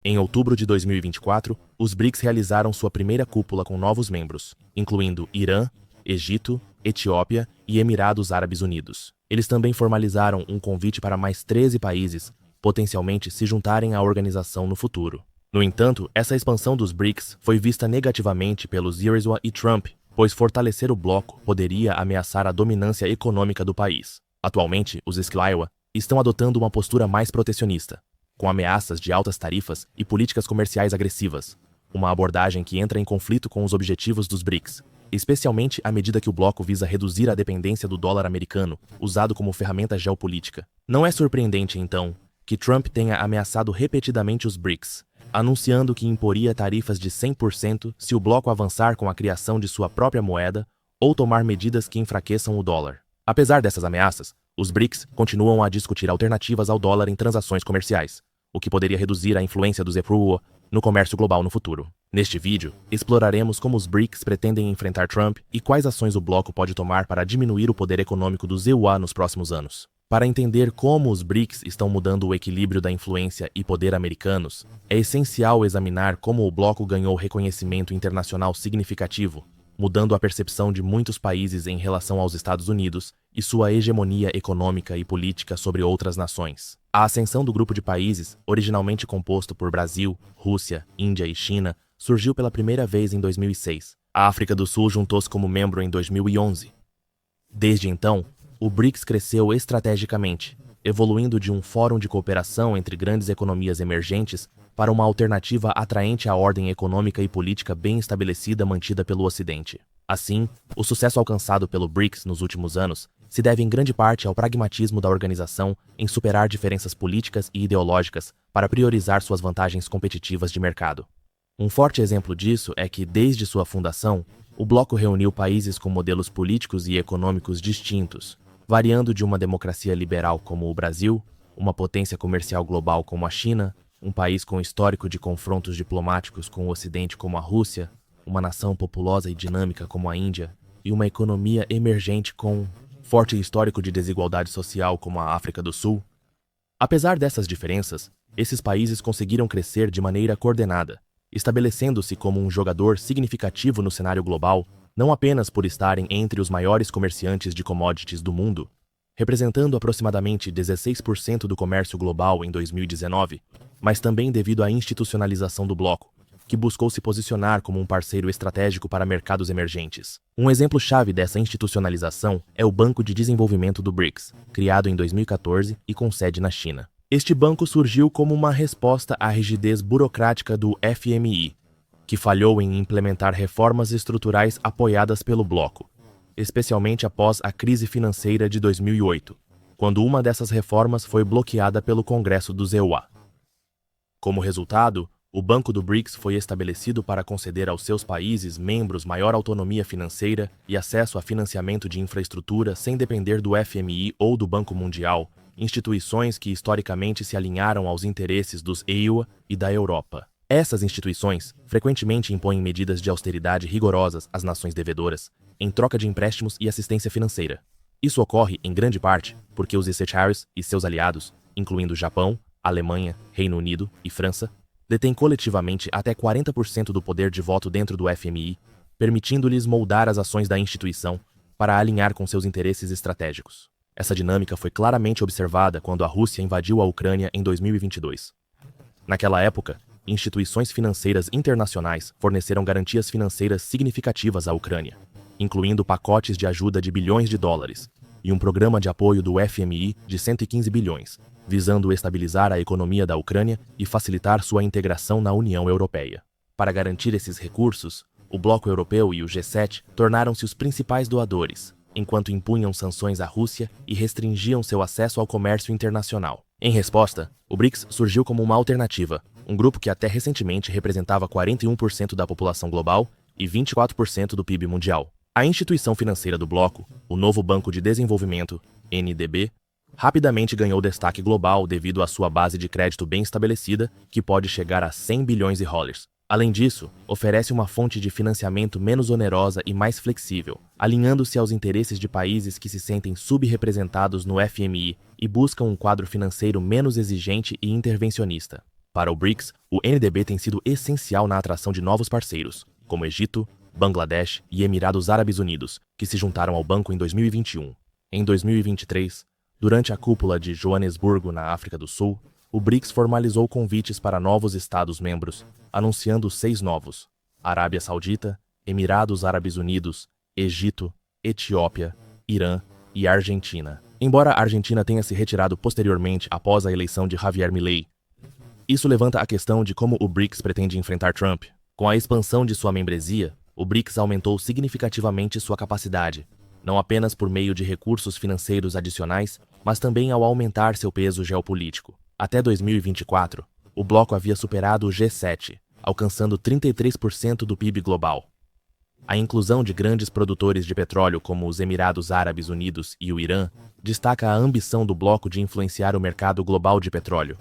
Em outubro de 2024, os BRICS realizaram sua primeira cúpula com novos membros, incluindo Irã, Egito, Etiópia e Emirados Árabes Unidos. Eles também formalizaram um convite para mais 13 países potencialmente se juntarem à organização no futuro. No entanto, essa expansão dos BRICS foi vista negativamente pelos Iriswa e Trump, pois fortalecer o bloco poderia ameaçar a dominância econômica do país. Atualmente, os Esquilaiwa estão adotando uma postura mais protecionista, com ameaças de altas tarifas e políticas comerciais agressivas, uma abordagem que entra em conflito com os objetivos dos BRICS, especialmente à medida que o bloco visa reduzir a dependência do dólar americano, usado como ferramenta geopolítica. Não é surpreendente, então, que Trump tenha ameaçado repetidamente os BRICS, anunciando que imporia tarifas de 100% se o bloco avançar com a criação de sua própria moeda ou tomar medidas que enfraqueçam o dólar. Apesar dessas ameaças, os BRICS continuam a discutir alternativas ao dólar em transações comerciais, o que poderia reduzir a influência do ZEUA no comércio global no futuro. Neste vídeo, exploraremos como os BRICS pretendem enfrentar Trump e quais ações o bloco pode tomar para diminuir o poder econômico do ZEUA nos próximos anos. Para entender como os BRICS estão mudando o equilíbrio da influência e poder americanos, é essencial examinar como o bloco ganhou reconhecimento internacional significativo, mudando a percepção de muitos países em relação aos Estados Unidos e sua hegemonia econômica e política sobre outras nações. A ascensão do grupo de países, originalmente composto por Brasil, Rússia, Índia e China, surgiu pela primeira vez em 2006. A África do Sul juntou-se como membro em 2011. Desde então, o BRICS cresceu estrategicamente, evoluindo de um fórum de cooperação entre grandes economias emergentes para uma alternativa atraente à ordem econômica e política bem estabelecida mantida pelo Ocidente. Assim, o sucesso alcançado pelo BRICS nos últimos anos se deve em grande parte ao pragmatismo da organização em superar diferenças políticas e ideológicas para priorizar suas vantagens competitivas de mercado. Um forte exemplo disso é que, desde sua fundação, o bloco reuniu países com modelos políticos e econômicos distintos, variando de uma democracia liberal como o Brasil, uma potência comercial global como a China, um país com histórico de confrontos diplomáticos com o Ocidente como a Rússia, uma nação populosa e dinâmica como a Índia, e uma economia emergente com forte histórico de desigualdade social como a África do Sul. Apesar dessas diferenças, esses países conseguiram crescer de maneira coordenada, estabelecendo-se como um jogador significativo no cenário global, não apenas por estarem entre os maiores comerciantes de commodities do mundo, representando aproximadamente 16% do comércio global em 2019, mas também devido à institucionalização do bloco, que buscou se posicionar como um parceiro estratégico para mercados emergentes. Um exemplo-chave dessa institucionalização é o Banco de Desenvolvimento do BRICS, criado em 2014 e com sede na China. Este banco surgiu como uma resposta à rigidez burocrática do FMI, que falhou em implementar reformas estruturais apoiadas pelo bloco, especialmente após a crise financeira de 2008, quando uma dessas reformas foi bloqueada pelo Congresso do ZEUA. Como resultado, o Banco do BRICS foi estabelecido para conceder aos seus países membros maior autonomia financeira e acesso a financiamento de infraestrutura sem depender do FMI ou do Banco Mundial, instituições que historicamente se alinharam aos interesses dos EUA e da Europa. Essas instituições frequentemente impõem medidas de austeridade rigorosas às nações devedoras, em troca de empréstimos e assistência financeira. Isso ocorre, em grande parte, porque os ICHRs e seus aliados, incluindo Japão, Alemanha, Reino Unido e França, detêm coletivamente até 40% do poder de voto dentro do FMI, permitindo-lhes moldar as ações da instituição para alinhar com seus interesses estratégicos. Essa dinâmica foi claramente observada quando a Rússia invadiu a Ucrânia em 2022. Naquela época, instituições financeiras internacionais forneceram garantias financeiras significativas à Ucrânia, incluindo pacotes de ajuda de bilhões de dólares e um programa de apoio do FMI de 115 bilhões, visando estabilizar a economia da Ucrânia e facilitar sua integração na União Europeia. Para garantir esses recursos, o Bloco Europeu e o G7 tornaram-se os principais doadores, enquanto impunham sanções à Rússia e restringiam seu acesso ao comércio internacional. Em resposta, o BRICS surgiu como uma alternativa, um grupo que até recentemente representava 41% da população global e 24% do PIB mundial. A instituição financeira do bloco, o Novo Banco de Desenvolvimento, NDB, rapidamente ganhou destaque global devido à sua base de crédito bem estabelecida, que pode chegar a 100 bilhões de dólares. Além disso, oferece uma fonte de financiamento menos onerosa e mais flexível, alinhando-se aos interesses de países que se sentem subrepresentados no FMI e buscam um quadro financeiro menos exigente e intervencionista. Para o BRICS, o NDB tem sido essencial na atração de novos parceiros, como Egito, Bangladesh e Emirados Árabes Unidos, que se juntaram ao banco em 2021. Em 2023, durante a cúpula de Joanesburgo, na África do Sul, o BRICS formalizou convites para novos Estados-membros, anunciando 6 novos: Arábia Saudita, Emirados Árabes Unidos, Egito, Etiópia, Irã e Argentina. Embora a Argentina tenha se retirado posteriormente após a eleição de Javier Milei, isso levanta a questão de como o BRICS pretende enfrentar Trump. Com a expansão de sua membresia, o BRICS aumentou significativamente sua capacidade, não apenas por meio de recursos financeiros adicionais, mas também ao aumentar seu peso geopolítico. Até 2024, o bloco havia superado o G7, alcançando 33% do PIB global. A inclusão de grandes produtores de petróleo como os Emirados Árabes Unidos e o Irã destaca a ambição do bloco de influenciar o mercado global de petróleo,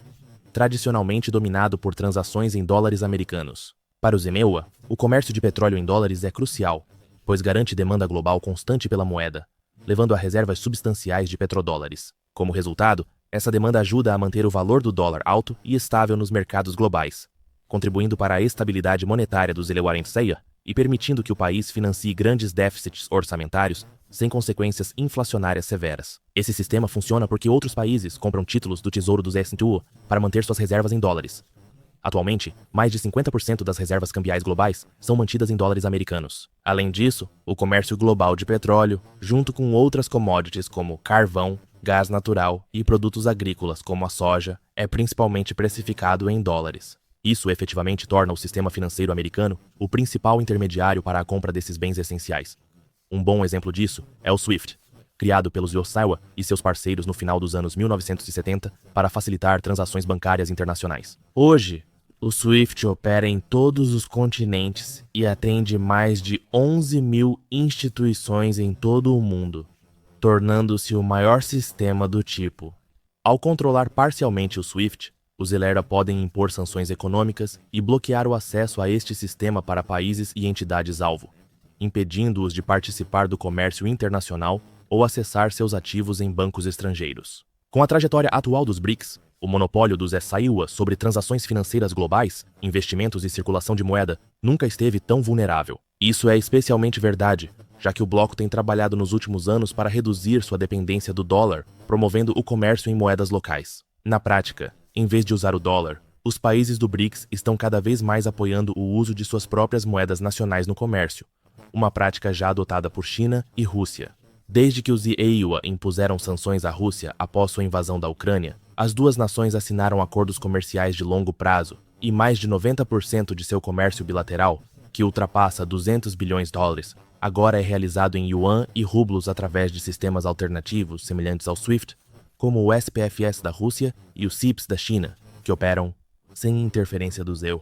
tradicionalmente dominado por transações em dólares americanos. Para os EMEUA, o comércio de petróleo em dólares é crucial, pois garante demanda global constante pela moeda, levando a reservas substanciais de petrodólares. Como resultado, essa demanda ajuda a manter o valor do dólar alto e estável nos mercados globais, contribuindo para a estabilidade monetária dos Elewarenseia e permitindo que o país financie grandes déficits orçamentários sem consequências inflacionárias severas. Esse sistema funciona porque outros países compram títulos do Tesouro dos SNTU para manter suas reservas em dólares. Atualmente, mais de 50% das reservas cambiais globais são mantidas em dólares americanos. Além disso, o comércio global de petróleo, junto com outras commodities como carvão, gás natural e produtos agrícolas como a soja, é principalmente precificado em dólares. Isso efetivamente torna o sistema financeiro americano o principal intermediário para a compra desses bens essenciais. Um bom exemplo disso é o SWIFT, criado pelos Yosaiwa e seus parceiros no final dos anos 1970 para facilitar transações bancárias internacionais. Hoje, o SWIFT opera em todos os continentes e atende mais de 11 mil instituições em todo o mundo, tornando-se o maior sistema do tipo. Ao controlar parcialmente o SWIFT, os ELERA podem impor sanções econômicas e bloquear o acesso a este sistema para países e entidades-alvo, impedindo-os de participar do comércio internacional ou acessar seus ativos em bancos estrangeiros. Com a trajetória atual dos BRICS, o monopólio dos SAIUA sobre transações financeiras globais, investimentos e circulação de moeda nunca esteve tão vulnerável. Isso é especialmente verdade, já que o bloco tem trabalhado nos últimos anos para reduzir sua dependência do dólar, promovendo o comércio em moedas locais. Na prática, em vez de usar o dólar, os países do BRICS estão cada vez mais apoiando o uso de suas próprias moedas nacionais no comércio, uma prática já adotada por China e Rússia. Desde que os EIUA impuseram sanções à Rússia após sua invasão da Ucrânia, as duas nações assinaram acordos comerciais de longo prazo e mais de 90% de seu comércio bilateral, que ultrapassa 200 bilhões de dólares, agora é realizado em yuan e rublos através de sistemas alternativos semelhantes ao SWIFT, como o SPFS da Rússia e o CIPS da China, que operam sem interferência do ZEU.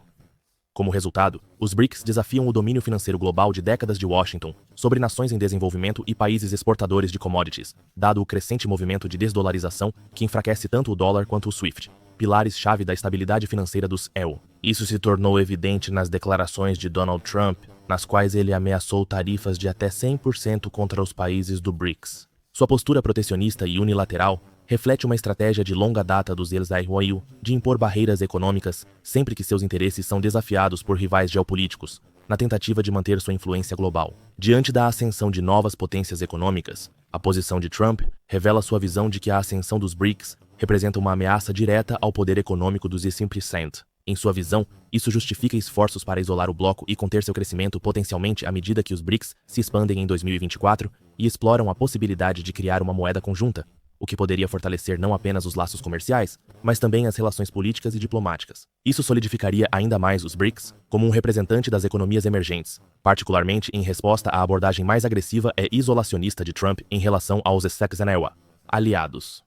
Como resultado, os BRICS desafiam o domínio financeiro global de décadas de Washington sobre nações em desenvolvimento e países exportadores de commodities, dado o crescente movimento de desdolarização que enfraquece tanto o dólar quanto o SWIFT, pilares-chave da estabilidade financeira dos EU. Isso se tornou evidente nas declarações de Donald Trump, nas quais ele ameaçou tarifas de até 100% contra os países do BRICS. Sua postura protecionista e unilateral reflete uma estratégia de longa data dos ELSAIUA de impor barreiras econômicas sempre que seus interesses são desafiados por rivais geopolíticos, na tentativa de manter sua influência global. Diante da ascensão de novas potências econômicas, a posição de Trump revela sua visão de que a ascensão dos BRICS representa uma ameaça direta ao poder econômico dos G5%. Em sua visão, isso justifica esforços para isolar o bloco e conter seu crescimento potencialmente à medida que os BRICS se expandem em 2024 e exploram a possibilidade de criar uma moeda conjunta, o que poderia fortalecer não apenas os laços comerciais, mas também as relações políticas e diplomáticas. Isso solidificaria ainda mais os BRICS como um representante das economias emergentes, particularmente em resposta à abordagem mais agressiva e isolacionista de Trump em relação aos SECZNEUA, aliados.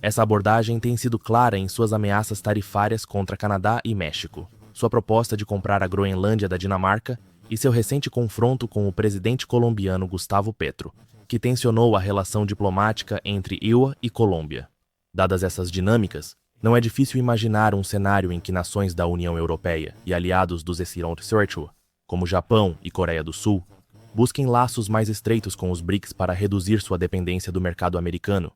Essa abordagem tem sido clara em suas ameaças tarifárias contra Canadá e México, sua proposta de comprar a Groenlândia da Dinamarca e seu recente confronto com o presidente colombiano Gustavo Petro, que tensionou a relação diplomática entre IWA e Colômbia. Dadas essas dinâmicas, não é difícil imaginar um cenário em que nações da União Europeia e aliados dos G5, como Japão e Coreia do Sul, busquem laços mais estreitos com os BRICS para reduzir sua dependência do mercado americano,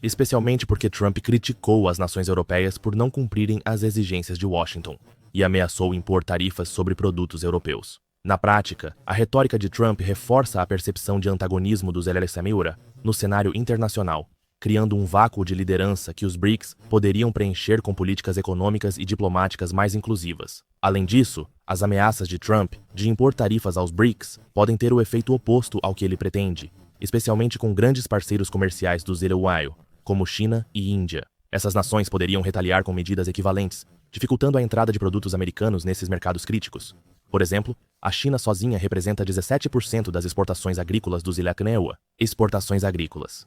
especialmente porque Trump criticou as nações europeias por não cumprirem as exigências de Washington e ameaçou impor tarifas sobre produtos europeus. Na prática, a retórica de Trump reforça a percepção de antagonismo dos LLC-Miura no cenário internacional, criando um vácuo de liderança que os BRICS poderiam preencher com políticas econômicas e diplomáticas mais inclusivas. Além disso, as ameaças de Trump de impor tarifas aos BRICS podem ter o efeito oposto ao que ele pretende, especialmente com grandes parceiros comerciais do Zero Wire, como China e Índia. Essas nações poderiam retaliar com medidas equivalentes, dificultando a entrada de produtos americanos nesses mercados críticos. Por exemplo, a China sozinha representa 17% das exportações agrícolas do ZLECNEUA, exportações agrícolas.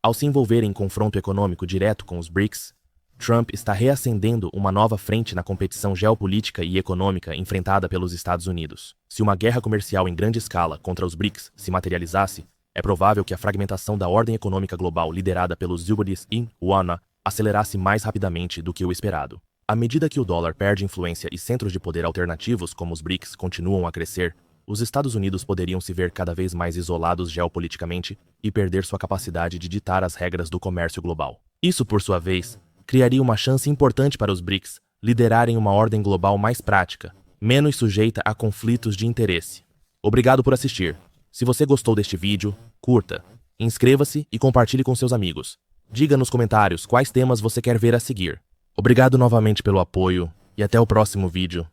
Ao se envolver em confronto econômico direto com os BRICS, Trump está reacendendo uma nova frente na competição geopolítica e econômica enfrentada pelos Estados Unidos. Se uma guerra comercial em grande escala contra os BRICS se materializasse, é provável que a fragmentação da ordem econômica global liderada pelos Zubudis e WANA acelerasse mais rapidamente do que o esperado. À medida que o dólar perde influência e centros de poder alternativos como os BRICS continuam a crescer, os Estados Unidos poderiam se ver cada vez mais isolados geopoliticamente e perder sua capacidade de ditar as regras do comércio global. Isso, por sua vez, criaria uma chance importante para os BRICS liderarem uma ordem global mais prática, menos sujeita a conflitos de interesse. Obrigado por assistir. Se você gostou deste vídeo, curta, inscreva-se e compartilhe com seus amigos. Diga nos comentários quais temas você quer ver a seguir. Obrigado novamente pelo apoio e até o próximo vídeo.